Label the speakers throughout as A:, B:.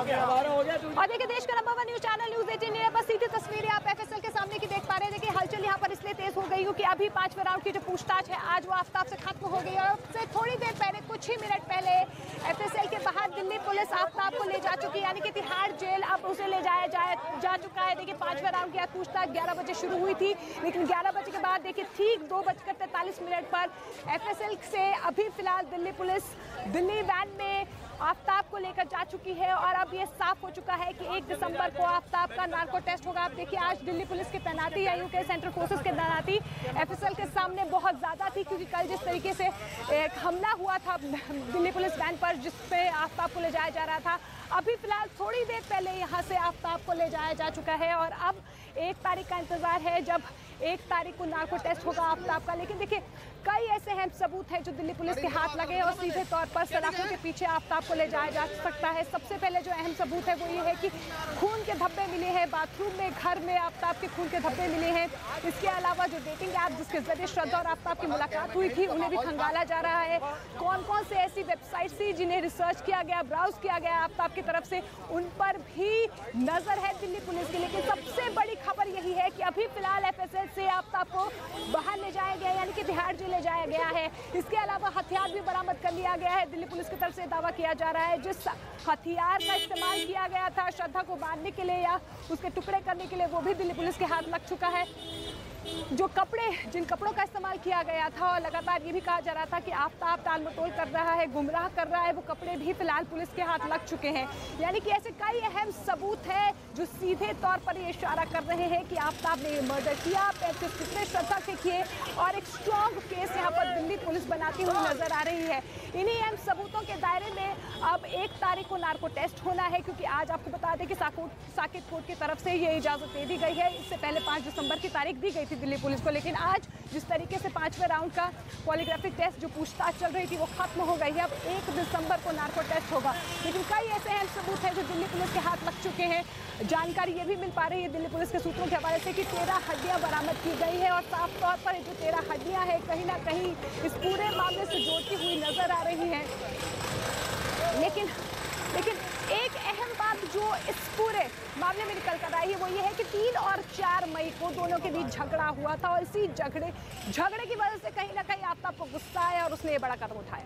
A: और देखिए देश का नंबर 1 न्यूज चैनल न्यूज 18 पर सीधी तस्वीरें आप एफएसएल के सामने की देख पा रहे हैं। देखिए हलचल यहाँ पर इसलिए तेज हो गई क्योंकि अभी 5वें राउंड की जो पूछताछ है आज वो आफ्ताब से खत्म हो गई और उससे थोड़ी देर पहले कुछ ही मिनट पहले एफएसएल के बाहर दिल्ली पुलिस आफ्ताब को ले जा चुकी है, यानी कि तिहाड़ जेल अब उसे ले जाया जा चुका है। देखिए 5वें राउंड की पूछताछ 11 बजे शुरू हुई थी, लेकिन 11 बजे के बाद देखिए ठीक 2:43 पर एफएसएल से अभी फिलहाल दिल्ली पुलिस दिल्ली वैन में आफ्ताब को लेकर जा चुकी है और अब ये साफ हो चुका है कि 1 दिसंबर को आफ्ताब का नार्को टेस्ट होगा। आप देखिए आज दिल्ली पुलिस की तैनाती या यूके सेंट्रल फोर्सेस की तैनाती एफएसएल के सामने बहुत ज़्यादा थी, क्योंकि कल जिस तरीके से एक हमला हुआ था दिल्ली पुलिस वैन पर जिसपे आफ्ताब को ले जाया जा रहा था, अभी फिलहाल थोड़ी देर पहले यहाँ से आफ्ताब को ले जाया जा चुका है और अब 1 तारीख का इंतजार है जब 1 तारीख को नार्को टेस्ट होगा आफ्ताब का। लेकिन देखिए कई ऐसे अहम सबूत हैं जो दिल्ली पुलिस के हाथ लगे और सीधे तौर पर सलाखों के पीछे आफ्ताब को ले जाया जा सकता है। सबसे पहले जो अहम सबूत है वो ये है कि खून के धब्बे मिले हैं बाथरूम में, घर में आफ्ताब के खून के धब्बे मिले हैं। इसके अलावा जो डेटिंग ऐप जिसके जरिए श्रद्धा और आफ्ताब की मुलाकात हुई थी उन्हें भी खंगाला जा रहा है। कौन कौन से ऐसी वेबसाइट थी जिन्हें रिसर्च किया गया, ब्राउज किया गया आफ्ताब की तरफ से, उन पर भी नजर है दिल्ली पुलिस की। लेकिन सबसे बड़ी खबर यही है कि अभी फिलहाल एफएसएल से आफ्ताब को बाहर ले जाया गया, यानी कि तिहाड़ जेल ले जाया गया है। इसके अलावा हथियार भी बरामद कर लिया गया है। दिल्ली पुलिस की तरफ से दावा किया जा रहा है जिस हथियार का इस्तेमाल किया गया था श्रद्धा को बांधने के लिए या उसके टुकड़े करने के लिए, वो भी दिल्ली पुलिस के हाथ लग चुका है। जो कपड़े जिन कपड़ों का इस्तेमाल किया गया था और लगातार ये भी कहा जा रहा था कि आफ्ताब टाल मटोल कर रहा है, गुमराह कर रहा है, वो कपड़े भी फिलहाल पुलिस के हाथ लग चुके हैं। यानी कि ऐसे कई अहम सबूत हैं जो सीधे तौर पर ये इशारा कर रहे हैं कि आफ्ताब ने ये मर्डर किया, 35 टुकड़े श्रद्धा के किए और एक स्ट्रॉन्ग केस यहाँ पर दिल्ली पुलिस बनाती हुई नजर आ रही है। इन्हीं अहम सबूतों के दायरे में अब 1 तारीख को नार्को टेस्ट होना है, क्योंकि आज आपको बता दें कि साकेत कोर्ट की तरफ से ये इजाजत दे दी गई है। इससे पहले 5 दिसंबर की तारीख दी गई थी दिल्ली पुलिस को, लेकिन आज जिस तरीके से 5वें राउंड का पॉलीग्राफिक टेस्ट जो पूछताछ चल रही थी वो खत्म हो गई है। अब 1 दिसंबर को नार्को टेस्ट होगा, लेकिन कई ऐसे अहम सबूत हैं जो दिल्ली पुलिस के हाथ लग चुके हैं। जानकारी ये भी मिल पा रही है दिल्ली पुलिस के सूत्रों के हवाले से कि 13 हड्डियां बरामद की गई है और साफ तौर पर जो 13 हड्डियां हैं कहीं ना कहीं इस पूरे मामले से जोड़ती हुई नजर आ रही है। लेकिन एक अहम बात जो इस पूरे मामले में निकल कर आई है वो ये है कि 3 और 4 मई को दोनों के बीच झगड़ा हुआ था और इसी झगड़े की वजह से कहीं ना कहीं आफ्ताब को गुस्सा आया और उसने ये बड़ा कदम उठाया।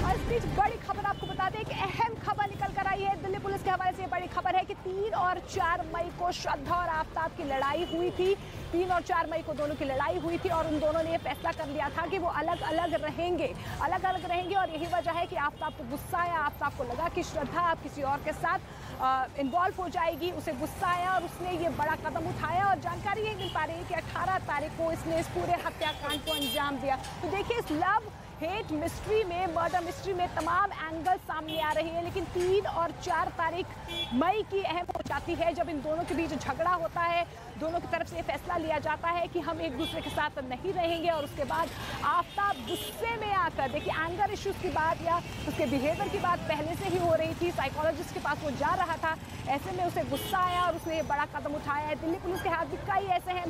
A: और इस बीच बड़ी खबर आपको बता दें, एक अहम खबर निकल कर आई है दिल्ली पुलिस के हवाले से। बड़ी खबर है कि 3 और 4 मई को श्रद्धा और आफ्ताब की लड़ाई हुई थी। 3 और 4 मई को दोनों की लड़ाई हुई थी और उन दोनों ने ये फैसला कर लिया था कि वो अलग अलग रहेंगे और यही वजह है कि आफ्ताब को गुस्सा आया। आफ्ताब को लगा कि श्रद्धा आप किसी और के साथ इन्वॉल्व हो जाएगी, उसे गुस्सा आया और उसने ये बड़ा कदम उठाया। और जानकारी ये मिल पा रही है कि 18 तारीख को इसने इस पूरे हत्याकांड को अंजाम दिया। तो देखिए इस लव हेट मिस्ट्री में, मर्डर मिस्ट्री में तमाम एंगल सामने आ रही है, लेकिन 3 और 4 तारीख मई की अहम हो जाती है जब इन दोनों के बीच झगड़ा होता है। दोनों की तरफ से ये फैसला लिया जाता है कि हम एक दूसरे के साथ नहीं रहेंगे और उसके बाद आफ्ताब गुस्से में आकर, देखिए एंगर इश्यूज की बात या उसके बिहेवियर की बात पहले से ही हो रही थी, साइकोलॉजिस्ट के पास वो जा रहा था, ऐसे में उसे गुस्सा आया और उसने ये बड़ा कदम उठाया है। दिल्ली पुलिस के हाथ भी कई ऐसे हैं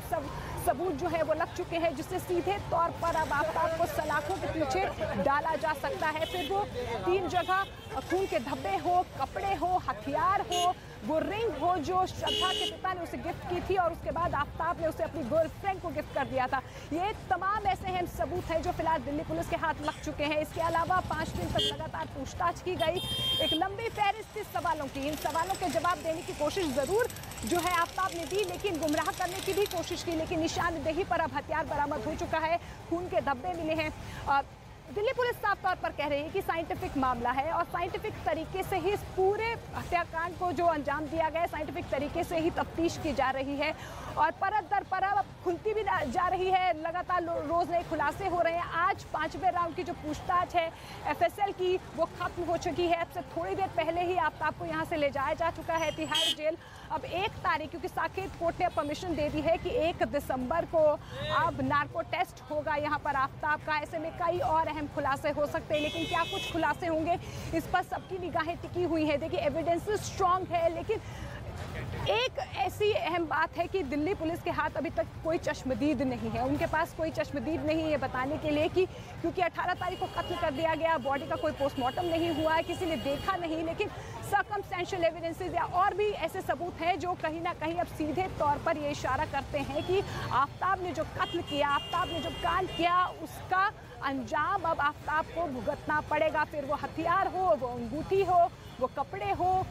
A: सबूत जो है वो लग चुके हैं जिससे सीधे तौर पर अब आफ्ताब को सलाखों के पीछे डाला जा सकता है। फिर वो 3 जगह खून के धब्बे हो, कपड़े हो, हथियार हो, वो रिंग हो जो श्रद्धा के पिता ने उसे गिफ्ट की थी और उसके बाद आफ्ताब ने उसे अपनी गर्लफ्रेंड को गिफ्ट कर दिया था। ये तमाम ऐसे अहम सबूत हैं जो फिलहाल दिल्ली पुलिस के हाथ लग चुके हैं। इसके अलावा 5 दिन तक लगातार पूछताछ की गई, एक लंबी फहरिस्त थी सवालों की। इन सवालों के जवाब देने की कोशिश जरूर जो है आफ्ताब ने दी, लेकिन गुमराह करने की भी कोशिश की, लेकिन निशानदेही पर अब हथियार बरामद हो चुका है, खून के धब्बे मिले हैं। दिल्ली पुलिस साफ तौर पर कह रही है कि साइंटिफिक मामला है और साइंटिफिक तरीके से ही इस पूरे हत्याकांड को जो अंजाम दिया गया है, साइंटिफिक तरीके से ही तफ्तीश की जा रही है और परत दर परत अब खुलती भी जा रही है। लगातार रोज नए खुलासे हो रहे हैं। आज 5वें राउंड की जो पूछताछ है एफएसएल की वो खत्म हो चुकी है। अब से थोड़ी देर पहले ही आफ्ताब को यहाँ से ले जाया जा चुका है तिहाड़ जेल। अब 1 तारीख, क्योंकि साकेत कोर्ट ने परमिशन दे दी है कि 1 दिसंबर को अब नार्को टेस्ट होगा यहाँ पर आफ्ताब का। ऐसे में कई और अहम खुलासे हो सकते हैं, लेकिन क्या कुछ खुलासे होंगे इस पर सबकी निगाहें टिकी हुई है। देखिए एविडेंसेस स्ट्रॉन्ग है, लेकिन एक ऐसी अहम बात है कि दिल्ली पुलिस के हाथ अभी तक कोई चश्मदीद नहीं है। उनके पास कोई चश्मदीद नहीं है बताने के लिए कि क्योंकि 18 तारीख को कत्ल कर दिया गया, बॉडी का कोई पोस्टमार्टम नहीं हुआ है, किसी ने देखा नहीं, लेकिन सर्कमस्टेंशियल एविडेंसेस या और भी ऐसे सबूत हैं जो कहीं ना कहीं अब सीधे तौर पर ये इशारा करते हैं कि आफ्ताब ने जो कत्ल किया, आफ्ताब ने जो कांड किया, उसका अंजाम अब आफ्ताब को भुगतना पड़ेगा। फिर वो हथियार हो, वो अंगूठी हो, वो कपड़े हो।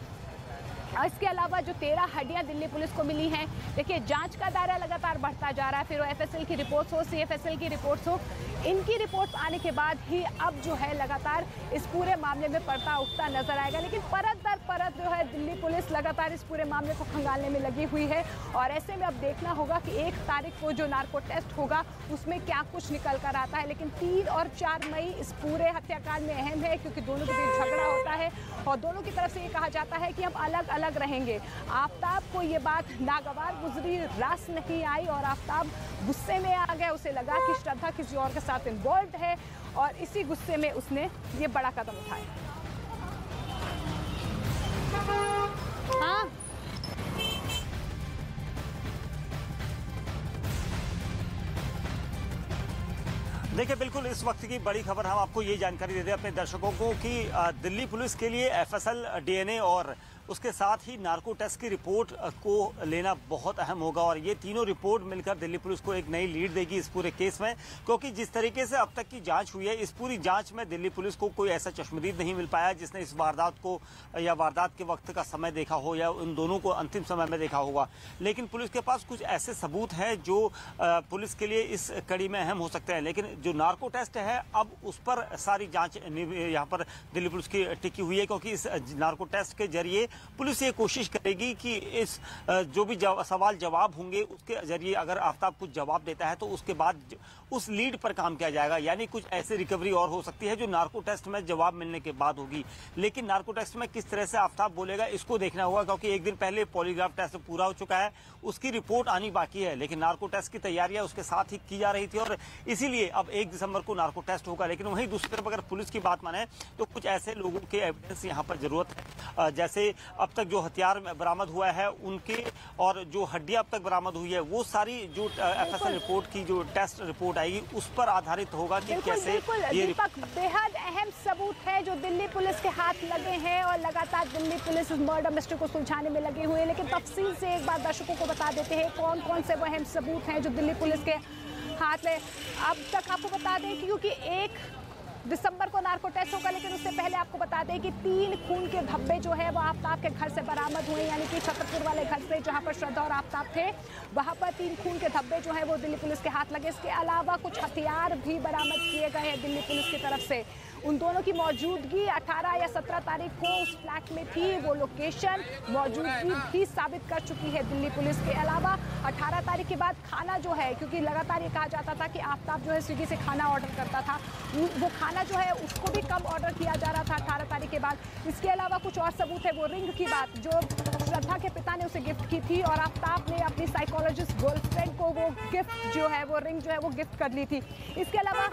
A: इसके अलावा जो 13 हड्डियां दिल्ली पुलिस को मिली हैं, देखिए जांच का दायरा लगातार बढ़ता जा रहा है। फिर वो एफएसएल की रिपोर्ट्स हो, सीएफएसएल की रिपोर्ट्स हो, इनकी रिपोर्ट्स आने के बाद ही अब जो है लगातार इस पूरे मामले में पर्दा उठता नजर आएगा। लेकिन परत दर परत जो है दिल्ली पुलिस लगातार इस पूरे मामले को खंगालने में लगी हुई है और ऐसे में अब देखना होगा कि 1 तारीख को जो नार्को टेस्ट होगा उसमें क्या कुछ निकल कर आता है। लेकिन 3 और 4 मई इस पूरे हत्याकांड में अहम है क्योंकि दोनों के बीच झगड़ा होता है और दोनों की तरफ से ये कहा जाता है कि हम अलग अलग रहेंगे। आफ्ताब को ये बात नागवार गुजरी, रास नहीं आई और आफ्ताब गुस्से में आ गया। उसे लगा कि श्रद्धा किसी और के साथ इन्वॉल्व है और इसी गुस्से में उसने ये बड़ा कदम उठाया। हाँ,
B: देखिए बिल्कुल इस वक्त की बड़ी खबर हम आपको ये जानकारी दे दें अपने दर्शकों को कि दिल्ली पुलिस के लिए एफएसएल, डीएनए और उसके साथ ही नार्को टेस्ट की रिपोर्ट को लेना बहुत अहम होगा और ये तीनों रिपोर्ट मिलकर दिल्ली पुलिस को एक नई लीड देगी इस पूरे केस में। क्योंकि जिस तरीके से अब तक की जांच हुई है, इस पूरी जांच में दिल्ली पुलिस को कोई ऐसा चश्मदीद नहीं मिल पाया जिसने इस वारदात को या वारदात के वक्त का समय देखा हो या उन दोनों को अंतिम समय में देखा होगा। लेकिन पुलिस के पास कुछ ऐसे सबूत हैं जो पुलिस के लिए इस कड़ी में अहम हो सकते हैं। लेकिन जो नार्को टेस्ट है अब उस पर सारी जाँच यहाँ पर दिल्ली पुलिस की टिकी हुई है क्योंकि इस नार्को टेस्ट के जरिए पुलिस ये कोशिश करेगी कि इस जो भी सवाल जवाब होंगे उसके जरिए अगर आफ्ताब कुछ जवाब देता है तो उसके बाद उस लीड पर काम किया जाएगा। यानी कुछ ऐसी रिकवरी और हो सकती है जो नार्को टेस्ट में जवाब मिलने के बाद होगी। लेकिन नार्को टेस्ट में किस तरह से आफ्ताब बोलेगा इसको देखना होगा क्योंकि एक दिन पहले पॉलीग्राफ टेस्ट पूरा हो चुका है, उसकी रिपोर्ट आनी बाकी है। लेकिन नार्को टेस्ट की तैयारियां उसके साथ ही की जा रही थी और इसीलिए अब 1 दिसंबर को नार्को टेस्ट होगा। लेकिन वहीं दूसरी तरफ अगर पुलिस की बात माने तो कुछ ऐसे लोगों के एविडेंस यहाँ पर जरूरत है, जैसे अब तक जो हथियार बरामद हुआ है उनके और जो हड्डियां अब तक बरामद हुई है वो सारी जो एफएसएल रिपोर्ट की जो टेस्ट रिपोर्ट आएगी उस पर आधारित होगा कि कैसे ये
A: बेहद अहम सबूत है जो दिल्ली पुलिस के हाथ लगे हैं और लगातार दिल्ली पुलिस इस मर्डर मिस्ट्री को सुलझाने में लगे हुए हैं। लेकिन तफसील से एक बार दर्शकों को बता देते हैं कौन कौन से वो अहम सबूत हैं जो दिल्ली पुलिस के हाथ में अब तक। आपको बता दें क्योंकि 1 दिसंबर को नार्को टेस्ट होगा, लेकिन उससे पहले आपको बता दें कि 3 खून के धब्बे जो है वो आफ्ताब के घर से बरामद हुए, यानी कि छतरपुर वाले घर से जहां पर श्रद्धा और आफ्ताब थे वहां पर 3 खून के धब्बे जो है वो दिल्ली पुलिस के हाथ लगे। इसके अलावा कुछ हथियार भी बरामद किए गए हैं दिल्ली पुलिस की तरफ से। उन दोनों की मौजूदगी 18 या 17 तारीख को उस फ्लैट में थी, वो लोकेशन मौजूदगी भी साबित कर चुकी है दिल्ली पुलिस। के अलावा 18 तारीख के बाद खाना जो है, क्योंकि लगातार ये कहा जाता था कि आफ्ताब जो है स्विगी से खाना ऑर्डर करता था, वो खाना जो है उसको भी कम ऑर्डर किया जा रहा था 18 तारीख के बाद। इसके अलावा कुछ और सबूत है, वो रिंग की बात जो श्रद्धा के पिता ने उसे गिफ्ट की थी और आफ्ताब ने अपनी साइकोलॉजिस्ट गर्लफ्रेंड को वो गिफ्ट जो है वो रिंग जो है वो गिफ्ट कर ली थी। इसके अलावा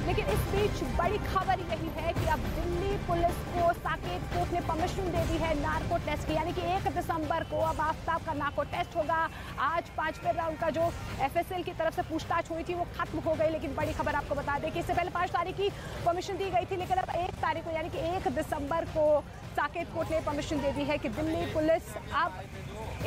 A: लेकिन इस बीच बड़ी खबर यही है कि अब दिल्ली पुलिस को साकेत कोर्ट ने परमिशन दे दी है नार्को टेस्ट की, यानी कि 1 दिसंबर को अब आफ्ताब का नार्को टेस्ट होगा। आज 5वें राउंड का जो एफएसएल की तरफ से पूछताछ हुई थी वो खत्म हो गई, लेकिन बड़ी खबर आपको बता दें कि इससे पहले 5 तारीख की परमिशन दी गई थी, लेकिन अब 1 तारीख को यानी कि 1 दिसंबर को साकेत कोर्ट ने परमिशन दे दी है कि दिल्ली पुलिस अब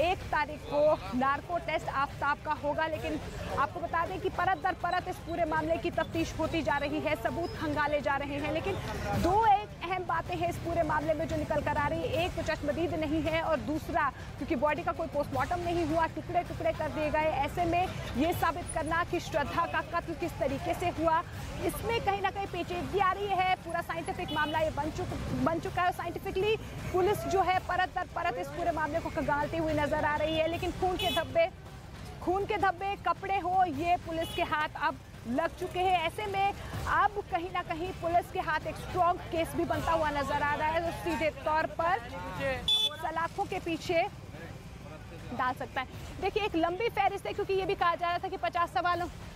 A: 1 तारीख को नार्को टेस्ट आफ्ताब का होगा। लेकिन आपको बता दें कि परत दर परत इस पूरे मामले की तफ्तीश होती जा रही है, सबूत खंगाले जा रहे हैं। लेकिन 2 एक अहम बातें हैं इस पूरे मामले में जो निकल कर आ रही है। एक तो चश्मदीद नहीं है और दूसरा क्योंकि बॉडी का कोई पोस्टमार्टम नहीं हुआ, टुकड़े टुकड़े कर दिए गए। ऐसे में ये साबित करना कि श्रद्धा का कत्ल किस तरीके से हुआ, इसमें कहीं ना कहीं पेचीदगी आ रही है। पूरा साइंटिफिक मामला ये बन चुका है। साइंटिफिकली पुलिस जो है परत दर परत इस पूरे मामले को खंगालती हुई नजर आ रही है। लेकिन खून के धब्बे कपड़े हो, ये पुलिस के हाथ अब लग चुके हैं। ऐसे में अब कहीं ना कहीं पुलिस के हाथ एक स्ट्रॉन्ग केस भी बनता हुआ नजर आ रहा है जो सीधे तौर पर सलाखों के पीछे डाल सकता है। देखिए एक लंबी फहरिस्त है क्योंकि ये भी कहा जा रहा था कि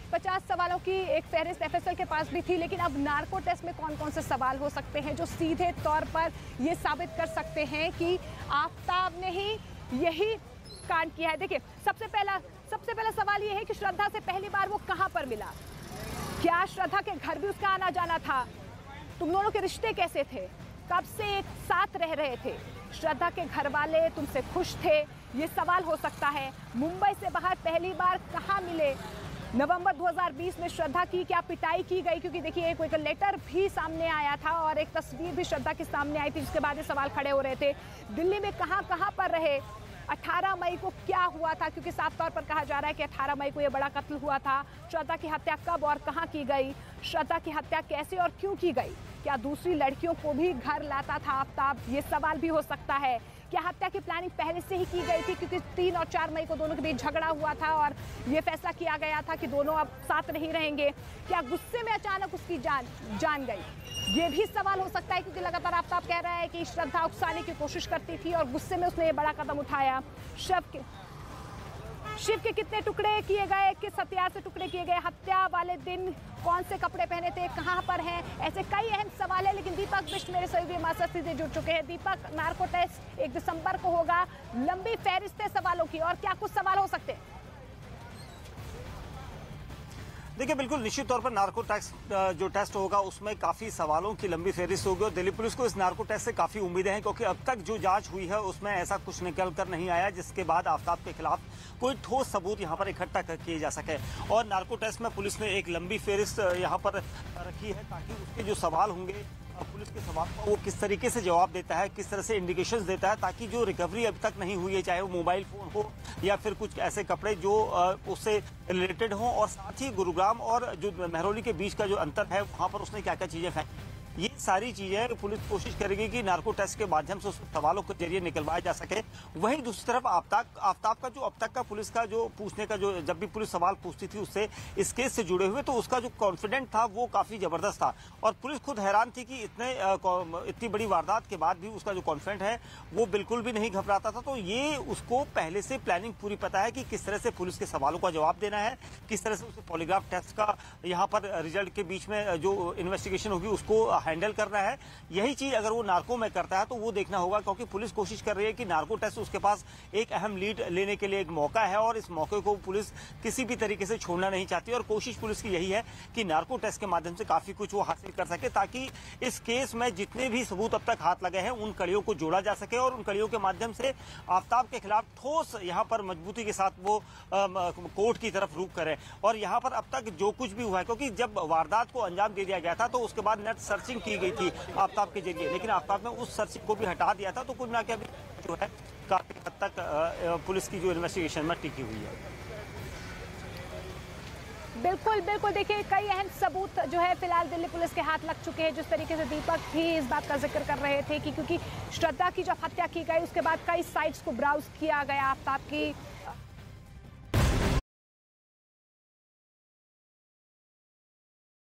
A: 50 सवालों की एक फहरिस्त एफएसएल के पास भी थी, लेकिन अब नार्को टेस्ट में कौन कौन से सवाल हो सकते हैं जो सीधे तौर पर ये साबित कर सकते हैं कि आफ्ताब ने ही यही कांड किया है। देखिए, सबसे पहला सवाल ये है कि श्रद्धा से पहली बार वो कहां पर मिला? क्या श्रद्धा के घर भी उसका आना जाना था? तुम दोनों के रिश्ते कैसे थे? कब से एक साथ रह रहे थे? श्रद्धा के घर वाले तुमसे खुश थे? ये सवाल हो सकता है। मुंबई से बाहर पहली बार कहां मिले? नवंबर 2020 में श्रद्धा की क्या पिटाई की गई? क्योंकि देखिए, एक लेटर भी सामने आया था और एक तस्वीर भी श्रद्धा के सामने आई थी, जिसके बाद ये सवाल खड़े हो रहे थे। दिल्ली में कहां पर रहे? 18 मई को क्या हुआ था? क्योंकि साफ तौर पर कहा जा रहा है कि 18 मई को यह बड़ा कत्ल हुआ था। श्रद्धा की हत्या कब और कहां की गई? श्रद्धा की हत्या कैसे और क्यों की गई? क्या दूसरी लड़कियों को भी घर लाता था आफ्ताब? ये सवाल भी हो सकता है। क्या हत्या की प्लानिंग पहले से ही की गई थी? क्योंकि 3 और 4 मई को दोनों के बीच झगड़ा हुआ था और ये फैसला किया गया था कि दोनों अब साथ नहीं रहेंगे। क्या गुस्से में अचानक उसकी जान गई? ये भी सवाल हो सकता है, क्योंकि लगातार आफ्ताब कह रहा है कि श्रद्धा उकसाने की कोशिश करती थी और गुस्से में उसने ये बड़ा कदम उठाया। शिव के कितने टुकड़े किए गए? किस हथियार से टुकड़े किए गए? हत्या वाले दिन कौन से कपड़े पहने थे? कहां पर हैं? ऐसे कई अहम सवाल है। लेकिन दीपक बिष्ट मेरे सहयोगी हमारे साथ सीधे जुड़ चुके हैं। दीपक, नार्को टेस्ट 1 दिसंबर को होगा। लंबी फहरिस्त है सवालों की, और क्या कुछ सवाल हो सकते हैं?
B: देखिए, बिल्कुल निश्चित तौर पर नार्को जो टेस्ट होगा उसमें काफी सवालों की लंबी फहरिस्त होगी और दिल्ली पुलिस को इस नार्को टेस्ट से काफी उम्मीदें हैं, क्योंकि अब तक जो जांच हुई है उसमें ऐसा कुछ निकल कर नहीं आया जिसके बाद आफ्ताब के खिलाफ कोई ठोस सबूत यहां पर इकट्ठा किए जा सके। और नार्को टेस्ट में पुलिस ने एक लंबी फहरिस्त यहां पर रखी है, ताकि उसके जो सवाल होंगे, पुलिस के सवाल का वो किस तरीके से जवाब देता है, किस तरह से इंडिकेशंस देता है, ताकि जो रिकवरी अभी तक नहीं हुई है, चाहे वो मोबाइल फोन हो या फिर कुछ ऐसे कपड़े जो उससे रिलेटेड हों, और साथ ही गुरुग्राम और जो महरौली के बीच का जो अंतर है वहां पर उसने क्या क्या चीजें फेंकी, ये सारी चीजें पुलिस कोशिश करेगी कि नार्को टेस्ट के माध्यम से उस सवालों के जरिए निकलवाया जा सके। वहीं दूसरी तरफ आफ्ताब का जो अब तक का पुलिस का जो पूछने का जो जब भी पुलिस सवाल पूछती थी उससे इस केस से जुड़े हुए, तो उसका जो कॉन्फिडेंट था वो काफी जबरदस्त था और पुलिस खुद हैरान थी कि इतनी बड़ी वारदात के बाद भी उसका जो कॉन्फिडेंट है वो बिल्कुल भी नहीं घबराता था। तो ये उसको पहले से प्लानिंग पूरी पता है कि किस तरह से पुलिस के सवालों का जवाब देना है, किस तरह से उसे पॉलीग्राफ टेस्ट का यहाँ पर रिजल्ट के बीच में जो इन्वेस्टिगेशन होगी उसको हैंडल करना है। यही चीज अगर वो नार्को में करता है तो वो देखना होगा, क्योंकि पुलिस कोशिश कर रही है कि नार्को टेस्ट उसके पास एक अहम लीड लेने के लिए एक मौका है और इस मौके को पुलिस किसी भी तरीके से छोड़ना नहीं चाहती और कोशिश पुलिस की यही है कि नार्को टेस्ट के माध्यम से काफी कुछ वो हासिल कर सके, ताकि इस केस में जितने भी सबूत अब तक हाथ लगे हैं उन कड़ियों को जोड़ा जा सके और उन कड़ियों के माध्यम से आफ्ताब के खिलाफ ठोस यहाँ पर मजबूती के साथ वो कोर्ट की तरफ रुख करे। और यहाँ पर अब तक जो कुछ भी हुआ है, क्योंकि जब वारदात को अंजाम दे दिया गया था तो उसके बाद नेट सर्चिंग की गई थी आफ्ताब के जरिए, लेकिन आफ्ताब ने उस सर्चिंग को भी हटा दिया था। तो कुछ ना क्या जो है काफी हद तक पुलिस की जो इन्वेस्टिगेशन में टिकी हुई है।
A: बिल्कुल बिल्कुल, देखिए कई अहम सबूत जो है फिलहाल दिल्ली पुलिस के हाथ लग चुके हैं। जिस तरीके से दीपक भी इस बात का जिक्र कर रहे थे कि क्योंकि श्रद्धा की जब हत्या की गई उसके बाद कई साइट्स को ब्राउज किया गया आफ्ताब की